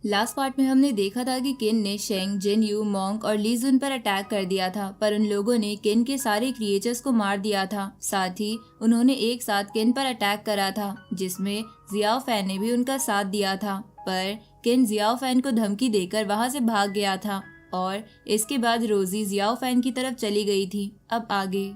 Last part में हमने देखा था कि किन ने शेंग, जिनयू, मोंग और लीजुन पर अटैक कर दिया था, पर उन लोगों ने किन के सारे क्रिएचर्स को मार दिया था। साथ ही उन्होंने एक साथ किन पर अटैक करा था, जिसमें जियाओ फैन ने भी उनका साथ दिया था। पर किन जियाओ फैन को धमकी देकर वहां से भाग गया था और इसके बाद रोजी जियाओ फैन की तरफ चली गई थी। अब आगे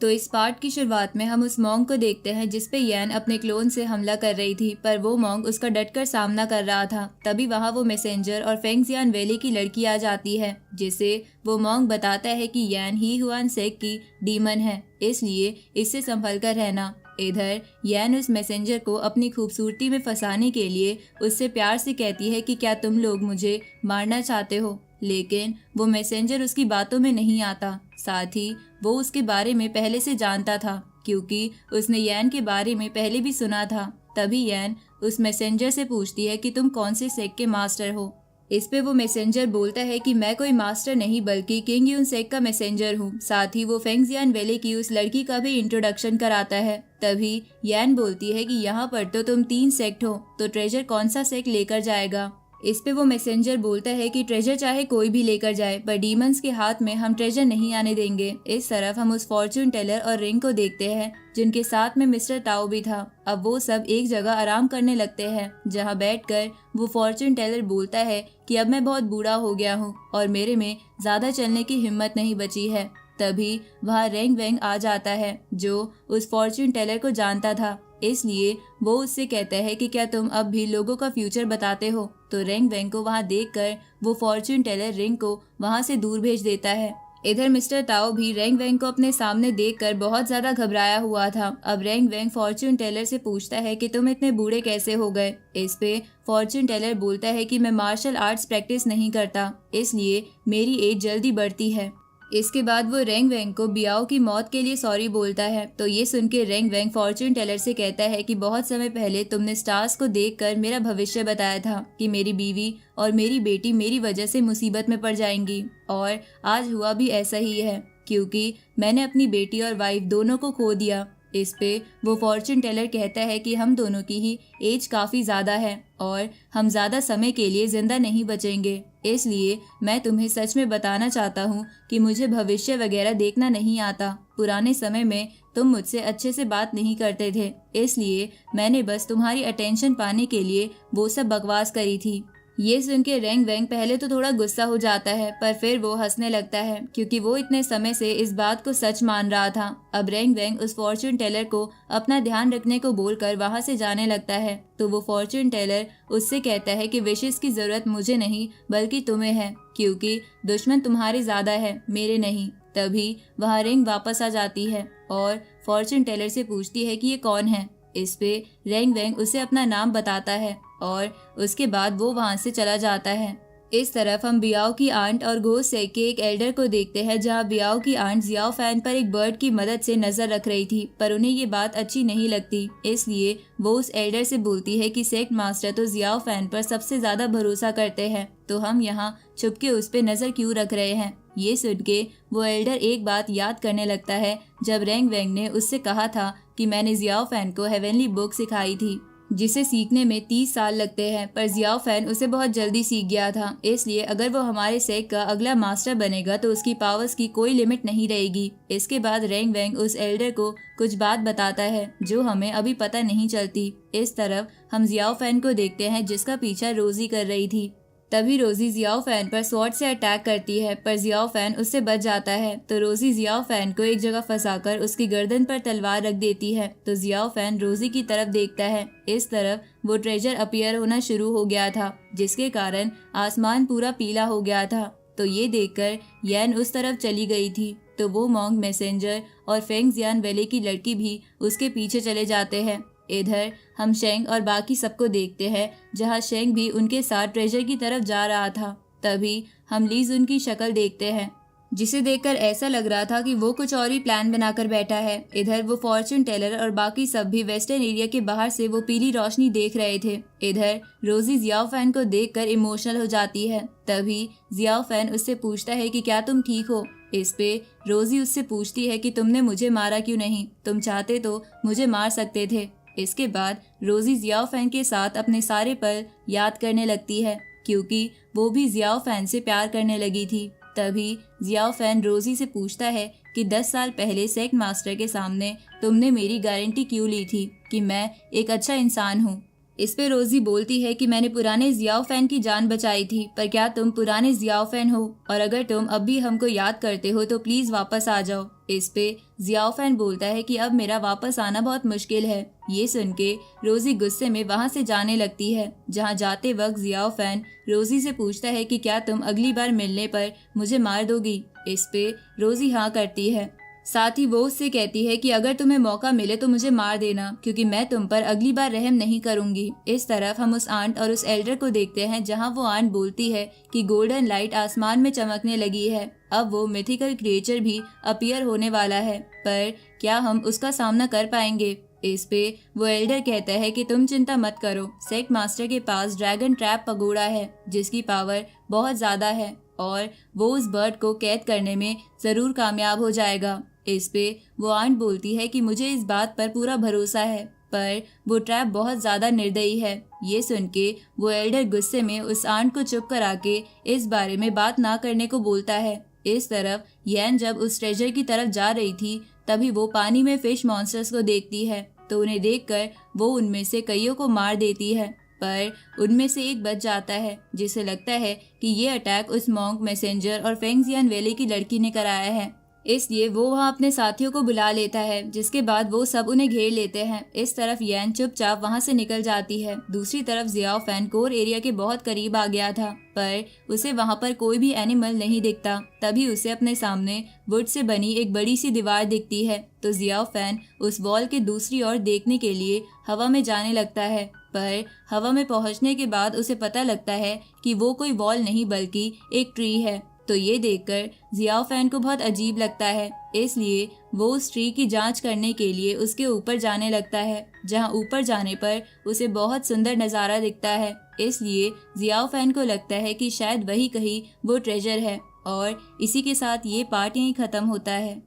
तो इस पार्ट की शुरुआत में हम उस मोंग को देखते हैं जिसपे यैन अपने क्लोन से हमला कर रही थी, पर वो मोंग उसका डटकर सामना कर रहा था। तभी वहाँ वो मैसेंजर और फेंगजियान वैली की लड़की आ जाती है, जिसे वो मोंग बताता है कि यैन ही हुआन सेक की डीमन है, इसलिए इससे संभल कर रहना। इधर यैन उस मैसेंजर को अपनी खूबसूरती में फंसाने के लिए उससे प्यार से कहती है कि क्या तुम लोग मुझे मारना चाहते हो, लेकिन वो मैसेंजर उसकी बातों में नहीं आता। साथ ही वो उसके बारे में पहले से जानता था, क्योंकि उसने यैन के बारे में पहले भी सुना था। तभी यैन उस मैसेंजर से पूछती है कि तुम कौन से सेक के मास्टर हो। इस पे वो मैसेंजर बोलता है कि मैं कोई मास्टर नहीं बल्कि किंग यून सेक का मैसेंजर हूँ। साथ ही वो फेंगजियान वैली की उस लड़की का भी इंट्रोडक्शन कराता है। तभी यैन बोलती है कि यहाँ पर तो तुम 3 सेक्ट हो, तो ट्रेजर कौन सा सेक्ट लेकर जाएगा। इस पे वो मैसेंजर बोलता है कि ट्रेजर चाहे कोई भी लेकर जाए, पर डीमंस के हाथ में हम ट्रेजर नहीं आने देंगे। इस तरफ हम उस फॉर्चून टेलर और रिंग को देखते हैं, जिनके साथ में मिस्टर ताओ भी था। अब वो सब एक जगह आराम करने लगते हैं, जहाँ बैठकर वो फॉर्चून टेलर बोलता है कि अब मैं बहुत बूढ़ा हो गया हूँ और मेरे में ज्यादा चलने की हिम्मत नहीं बची है। तभी वहाँ रेंग वेंग आ जाता है, जो उस फॉर्चून टेलर को जानता था, इसलिए वो उससे कहता है कि क्या तुम अब भी लोगों का फ्यूचर बताते हो। तो रेंग वेंग को वहाँ देखकर वो फॉर्चून टेलर रिंग को वहाँ से दूर भेज देता है। इधर मिस्टर ताओ भी रेंग वेंग को अपने सामने देखकर बहुत ज्यादा घबराया हुआ था। अब रेंग वेंग फॉर्चून टेलर से पूछता है कि तुम इतने बूढ़े कैसे हो गए। इस पे फॉर्चून टेलर बोलता है कि मैं मार्शल आर्ट्स प्रैक्टिस नहीं करता, इसलिए मेरी एज जल्दी बढ़ती है। इसके बाद वो रेंग वेंग को बियाओ की मौत के लिए सॉरी बोलता है। तो ये सुन के रेंग वेंग फॉर्चून टेलर से कहता है कि बहुत समय पहले तुमने स्टार्स को देखकर मेरा भविष्य बताया था कि मेरी बीवी और मेरी बेटी मेरी वजह से मुसीबत में पड़ जाएंगी, और आज हुआ भी ऐसा ही है, क्योंकि मैंने अपनी बेटी और वाइफ दोनों को खो दिया। इस पे वो फॉर्चून टेलर कहता है कि हम दोनों की ही एज काफ़ी ज़्यादा है और हम ज़्यादा समय के लिए ज़िंदा नहीं बचेंगे, इसलिए मैं तुम्हें सच में बताना चाहता हूँ कि मुझे भविष्य वगैरह देखना नहीं आता। पुराने समय में तुम मुझसे अच्छे से बात नहीं करते थे, इसलिए मैंने बस तुम्हारी अटेंशन पाने के लिए वो सब बकवास करी थी। ये सुन के रेंग वेंग पहले तो थोड़ा गुस्सा हो जाता है, पर फिर वो हंसने लगता है, क्योंकि वो इतने समय से इस बात को सच मान रहा था। अब रेंग वेंग उस फॉर्चून टेलर को अपना ध्यान रखने को बोलकर वहां से जाने लगता है। तो वो फॉर्चून टेलर उससे कहता है कि विशेष की जरूरत मुझे नहीं बल्कि तुम्हें है, क्योंकि दुश्मन तुम्हारे ज्यादा है, मेरे नहीं। तभी वहाँ रिंग वापस आ जाती है और फॉर्चून टेलर से पूछती है कि ये कौन है। इस पे रेंग वेंग उसे अपना नाम बताता है और उसके बाद वो वहां से चला जाता है। इस तरफ हम बियाओ की आंट और घोष सेक के एक एल्डर को देखते हैं, जहां बियाओ की आंट जियाओ फैन पर एक बर्ड की मदद से नजर रख रही थी, पर उन्हें ये बात अच्छी नहीं लगती, इसलिए वो उस एल्डर से बोलती है कि सेक्ट मास्टर तो जियाओ फैन पर सबसे ज्यादा भरोसा करते हैं, तो हम यहाँ छुपके उस पे नजर क्यों रख रहे हैं। ये सुन के वो एल्डर एक बात याद करने लगता है, जब रेंग वेंग ने उससे कहा था कि मैंने जियाओ फैन को हेवनली बुक सिखाई थी, जिसे सीखने में 30 साल लगते हैं, पर जियाओ फैन उसे बहुत जल्दी सीख गया था, इसलिए अगर वो हमारे सेक का अगला मास्टर बनेगा तो उसकी पावर्स की कोई लिमिट नहीं रहेगी। इसके बाद रेंग वेंग उस एल्डर को कुछ बात बताता है जो हमें अभी पता नहीं चलती। इस तरफ हम जियाओ फैन को देखते हैं, जिसका पीछा रोजी कर रही थी। तभी रोजी जियाओ फैन पर स्वॉर्ड से अटैक करती है, पर जियाओ फैन उससे बच जाता है। तो रोजी जियाओ फैन को एक जगह फंसाकर उसकी गर्दन पर तलवार रख देती है। तो जियाओ फैन रोजी की तरफ देखता है। इस तरफ वो ट्रेजर अपीयर होना शुरू हो गया था, जिसके कारण आसमान पूरा पीला हो गया था। तो ये देखकर यैन उस तरफ चली गई थी। तो वो मोंग मैसेंजर और फेंगजियान वैली की लड़की भी उसके पीछे चले जाते हैं। इधर हम शेंग और बाकी सबको देखते हैं, जहां शेंग भी उनके साथ ट्रेजर की तरफ जा रहा था। तभी हम लीजुन की शक्ल देखते हैं, जिसे देखकर ऐसा लग रहा था कि वो कुछ और ही प्लान बनाकर बैठा है। इधर वो फॉर्चून टेलर और बाकी सब भी वेस्टर्न एरिया के बाहर से वो पीली रोशनी देख रहे थे। इधर रोजी जियाओ फैन को देखकर इमोशनल हो जाती है। तभी जियाओ फैन उससे पूछता है कि क्या तुम ठीक हो। इस पे रोजी उससे पूछती है कि तुमने मुझे मारा क्यों नहीं, तुम चाहते तो मुझे मार सकते थे। इसके बाद रोजी जियाओ फैन के साथ अपने सारे पल याद करने लगती है, क्योंकि वो भी जियाओ फैन से प्यार करने लगी थी। तभी जियाओ फैन रोजी से पूछता है कि 10 साल पहले सेक्ट मास्टर के सामने तुमने मेरी गारंटी क्यों ली थी कि मैं एक अच्छा इंसान हूँ। इस पे रोजी बोलती है कि मैंने पुराने जियाओ फैन की जान बचाई थी, पर क्या तुम पुराने जियाओ फैन हो? और अगर तुम अब भी हमको याद करते हो तो प्लीज वापस आ जाओ। इस पे जियाओ फैन बोलता है कि अब मेरा वापस आना बहुत मुश्किल है। ये सुन के रोजी गुस्से में वहाँ से जाने लगती है। जहाँ जाते वक्त जियाओ फैन रोजी से पूछता है कि क्या तुम अगली बार मिलने पर मुझे मार दोगी? इस पे रोजी हाँ करती है। साथ ही वो उससे कहती है कि अगर तुम्हें मौका मिले तो मुझे मार देना, क्योंकि मैं तुम पर अगली बार रहम नहीं करूंगी। इस तरफ हम उस आंट और उस एल्डर को देखते हैं, जहां वो आंट बोलती है कि गोल्डन लाइट आसमान में चमकने लगी है। अब वो मिथिकल क्रिएचर भी अपीयर होने वाला है, पर क्या हम उसका सामना कर पाएंगे? इस पे वो एल्डर कहता है कि तुम चिंता मत करो, सेक्ट मास्टर के पास ड्रैगन ट्रैप पगोड़ा है जिसकी पावर बहुत ज्यादा है और वो उस बर्ड को कैद करने में जरूर कामयाब हो जाएगा। इस पे वो आंट बोलती है कि मुझे इस बात पर पूरा भरोसा है, पर वो ट्रैप बहुत ज्यादा निर्दयी है। ये सुन के वो एल्डर गुस्से में उस आंट को चुप करा के इस बारे में बात ना करने को बोलता है। इस तरफ यैन जब उस ट्रेजर की तरफ जा रही थी, तभी वो पानी में फिश मॉन्स्टर्स को देखती है, तो उन्हें देखकर वो उनमें से कईयों को मार देती है, पर उनमें से एक बच जाता है, जिसे लगता है कि ये अटैक उस मॉन्क मैसेंजर और फेंगजियान वैली की लड़की ने कराया है। इसलिए वो वहाँ अपने साथियों को बुला लेता है, जिसके बाद वो सब उन्हें घेर लेते हैं। इस तरफ यैन चुपचाप वहाँ से निकल जाती है। दूसरी तरफ जियाओ फैन कोर एरिया के बहुत करीब आ गया था, पर उसे वहाँ पर कोई भी एनिमल नहीं दिखता। तभी उसे अपने सामने वुड से बनी एक बड़ी सी दीवार दिखती है, तो जियाओ फैन उस वॉल के दूसरी ओर देखने के लिए हवा में जाने लगता है, पर हवा में पहुँचने के बाद उसे पता लगता है कि वो कोई वॉल नहीं बल्कि एक ट्री है। तो ये देखकर जियाओ फैन को बहुत अजीब लगता है, इसलिए वो उस ट्री की जांच करने के लिए उसके ऊपर जाने लगता है, जहां ऊपर जाने पर उसे बहुत सुंदर नज़ारा दिखता है। इसलिए जियाओ फैन को लगता है कि शायद वही कहीं वो ट्रेजर है। और इसी के साथ ये पार्ट यहीं ख़त्म होता है।